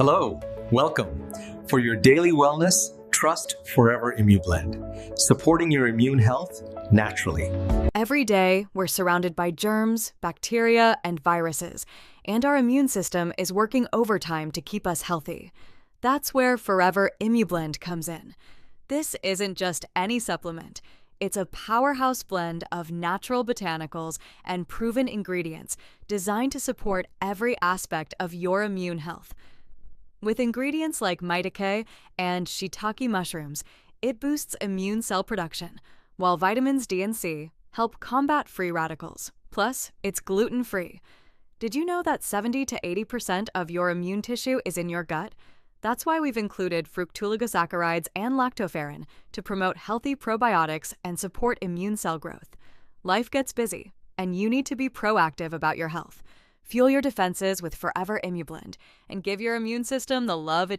Hello, welcome. For your daily wellness, trust Forever ImmuBlend, supporting your immune health naturally. Every day, we're surrounded by germs, bacteria, and viruses, and our immune system is working overtime to keep us healthy. That's where Forever ImmuBlend comes in. This isn't just any supplement. It's a powerhouse blend of natural botanicals and proven ingredients designed to support every aspect of your immune health. With ingredients like maitake and shiitake mushrooms, it boosts immune cell production, while vitamins D and C help combat free radicals. Plus, it's gluten-free. Did you know that 70 to 80% of your immune tissue is in your gut? That's why we've included fructooligosaccharides and lactoferrin to promote healthy probiotics and support immune cell growth. Life gets busy, and you need to be proactive about your health. Fuel your defenses with Forever ImmuBlend and give your immune system the love it deserves.